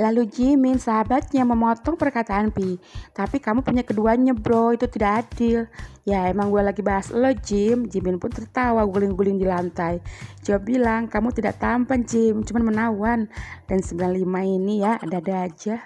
Lalu Jimin sahabatnya memotong perkataan Pi. Tapi kamu punya keduanya bro, itu tidak adil. Ya emang gue lagi bahas lo Jim. Jimin pun tertawa guling-guling di lantai. Jawab bilang kamu tidak tampan Jim, cuman menawan. Dan 95 ini ya ada-ada aja.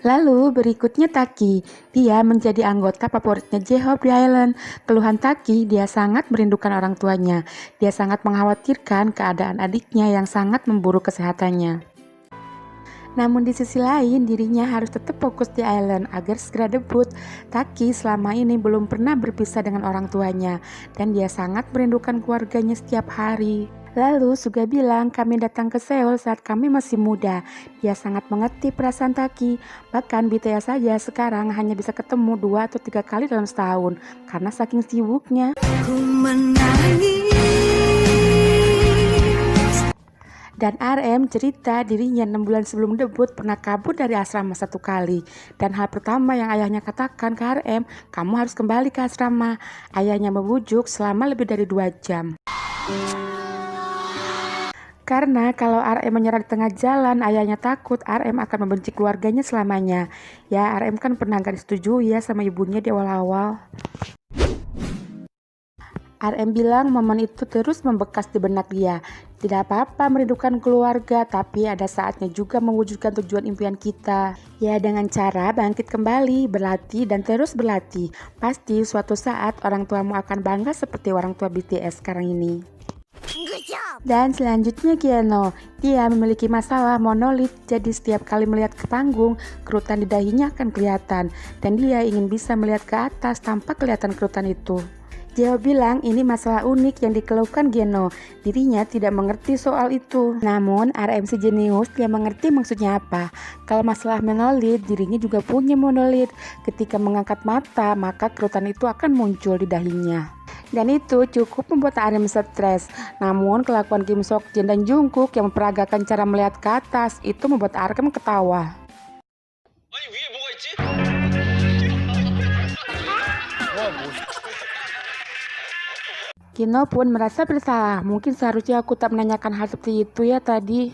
Lalu berikutnya Taki, dia menjadi anggota favoritnya J-Hope di Island. Keluhan Taki, dia sangat merindukan orang tuanya. Dia sangat mengkhawatirkan keadaan adiknya yang sangat memburuk kesehatannya. Namun di sisi lain dirinya harus tetap fokus di Island agar segera debut. Taki selama ini belum pernah berpisah dengan orang tuanya dan dia sangat merindukan keluarganya setiap hari. Lalu Suga bilang kami datang ke Seoul saat kami masih muda. Dia sangat mengerti perasaan Taki. Bahkan BTS saja sekarang hanya bisa ketemu 2 atau 3 kali dalam setahun karena saking sibuknya. Dan RM cerita dirinya 6 bulan sebelum debut pernah kabur dari asrama 1 kali. Dan hal pertama yang ayahnya katakan ke RM, kamu harus kembali ke asrama. Ayahnya membujuk selama lebih dari 2 jam. Karena kalau RM menyerah di tengah jalan, ayahnya takut RM akan membenci keluarganya selamanya. Ya RM kan pernah gak disetujui ya sama ibunya di awal-awal. RM bilang momen itu terus membekas di benak dia. Tidak apa-apa merindukan keluarga, tapi ada saatnya juga mewujudkan tujuan impian kita. Ya dengan cara bangkit kembali, berlatih dan terus berlatih. Pasti suatu saat orang tuamu akan bangga seperti orang tua BTS sekarang ini. Dan selanjutnya Giano, dia memiliki masalah monolit, jadi setiap kali melihat ke panggung, kerutan di dahinya akan kelihatan. Dan dia ingin bisa melihat ke atas tanpa kelihatan kerutan itu. Jeo bilang ini masalah unik yang dikeluhkan Geno. Dirinya tidak mengerti soal itu. Namun RMC jenius dia mengerti maksudnya apa. Kalau masalah monolit, dirinya juga punya monolit. Ketika mengangkat mata, maka kerutan itu akan muncul di dahinya. Dan itu cukup membuat RM stres. Namun kelakuan Kim Sok Jin dan Jungkook yang memperagakan cara melihat ke atas itu membuat RM ketawa. Kino pun merasa bersalah, mungkin seharusnya aku tak menanyakan hal seperti itu ya tadi.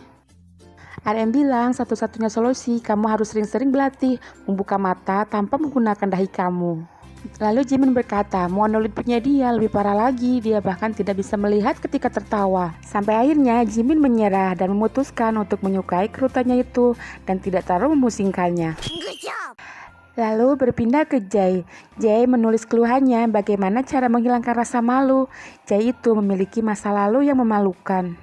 RM bilang satu-satunya solusi kamu harus sering-sering berlatih membuka mata tanpa menggunakan dahi kamu. Lalu Jimin berkata, monolit punya dia lebih parah lagi, dia bahkan tidak bisa melihat ketika tertawa. Sampai akhirnya Jimin menyerah dan memutuskan untuk menyukai kerutannya itu dan tidak terlalu memusingkannya. Lalu berpindah ke Jae. Jae menulis keluhannya bagaimana cara menghilangkan rasa malu. Jae itu memiliki masa lalu yang memalukan.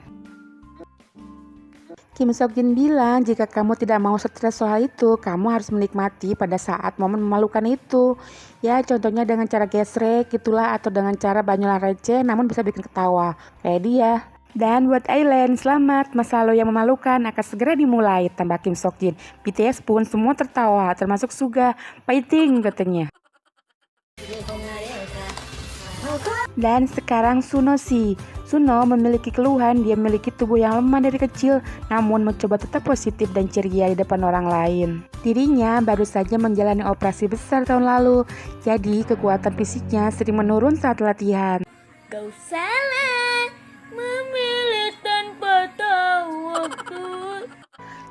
Kim Sok Jin bilang jika kamu tidak mau stres soal itu, kamu harus menikmati pada saat momen memalukan itu. Ya contohnya dengan cara gesrek gitulah atau dengan cara banyolan receh namun bisa bikin ketawa. Kayak dia. Dan buat Island, selamat, masa lalu yang memalukan akan segera dimulai, tambah Kim Sok Jin. BTS pun semua tertawa, termasuk Suga, fighting katanya. Dan sekarang Suno sih. Suno memiliki keluhan, dia memiliki tubuh yang lemah dari kecil, namun mencoba tetap positif dan ceria di depan orang lain. Dirinya baru saja menjalani operasi besar tahun lalu, jadi kekuatan fisiknya sering menurun saat latihan. Kau salah memilih tanpa tahu waktu.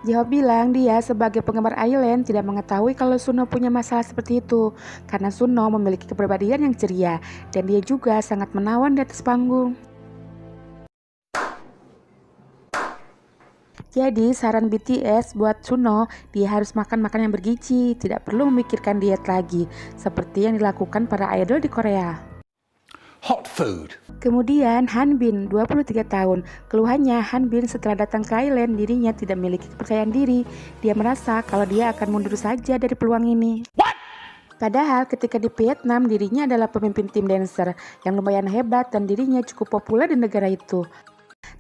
Jihok bilang dia sebagai penggemar Island tidak mengetahui kalau Suno punya masalah seperti itu karena Suno memiliki kepribadian yang ceria dan dia juga sangat menawan di atas panggung. Jadi saran BTS buat Suno, dia harus makan yang bergizi, tidak perlu memikirkan diet lagi seperti yang dilakukan para idol di Korea. Hot food. Kemudian Hanbin, 23 tahun. Keluhannya Hanbin setelah datang ke Island, dirinya tidak memiliki kepercayaan diri. Dia merasa kalau dia akan mundur saja dari peluang ini. What? Padahal ketika di Vietnam, dirinya adalah pemimpin tim dancer yang lumayan hebat dan dirinya cukup populer di negara itu.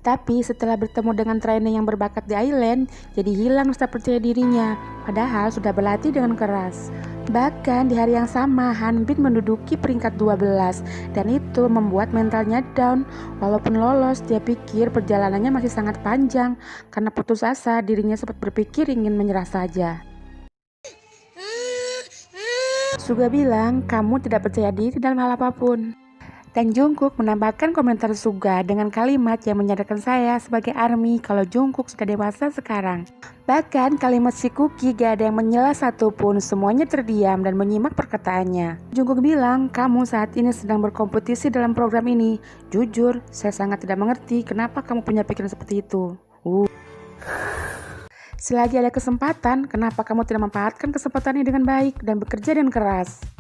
Tapi setelah bertemu dengan trainer yang berbakat di Island, jadi hilang rasa percaya dirinya. Padahal sudah berlatih dengan keras. Bahkan di hari yang sama, Hanbin menduduki peringkat 12 dan itu membuat mentalnya down. Walaupun lolos, dia pikir perjalanannya masih sangat panjang. Karena putus asa, dirinya sempat berpikir ingin menyerah saja. Suga bilang, kamu tidak percaya diri dalam hal apapun. Dan Jungkook menambahkan komentar Suga dengan kalimat yang menyadarkan saya sebagai ARMY kalau Jungkook sudah dewasa sekarang. Bahkan kalimat si Cookie gak ada yang menyela satupun, semuanya terdiam dan menyimak perkataannya. Jungkook bilang, kamu saat ini sedang berkompetisi dalam program ini. Jujur, saya sangat tidak mengerti kenapa kamu punya pikiran seperti itu. Selagi ada kesempatan, kenapa kamu tidak memanfaatkan kesempatannya dengan baik dan bekerja dengan keras?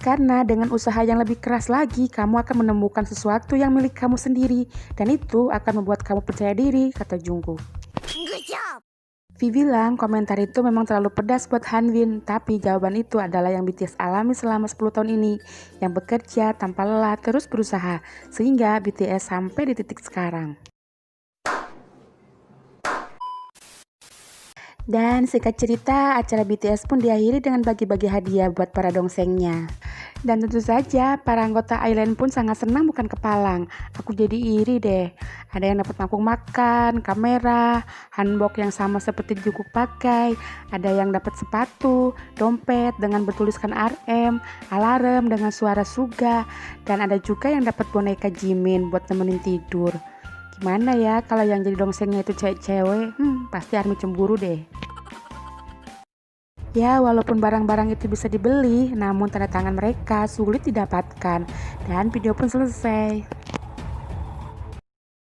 Karena dengan usaha yang lebih keras lagi, kamu akan menemukan sesuatu yang milik kamu sendiri. Dan itu akan membuat kamu percaya diri, kata Jungkook. V bilang komentar itu memang terlalu pedas buat Hanbin. Tapi jawaban itu adalah yang BTS alami selama 10 tahun ini. Yang bekerja tanpa lelah terus berusaha. Sehingga BTS sampai di titik sekarang. Dan singkat cerita, acara BTS pun diakhiri dengan bagi-bagi hadiah buat para dongsengnya. Dan tentu saja, para anggota Island pun sangat senang bukan kepalang. Aku jadi iri deh. Ada yang dapat mangkuk makan, kamera, hanbok yang sama seperti Jungkook pakai. Ada yang dapat sepatu, dompet dengan bertuliskan RM, alarm dengan suara Suga. Dan ada juga yang dapat boneka Jimin buat nemenin tidur. Gimana ya kalau yang jadi dongsengnya itu cewek-cewek? Pasti ARMY cemburu deh. Ya, walaupun barang-barang itu bisa dibeli, namun tanda tangan mereka sulit didapatkan. Dan video pun selesai.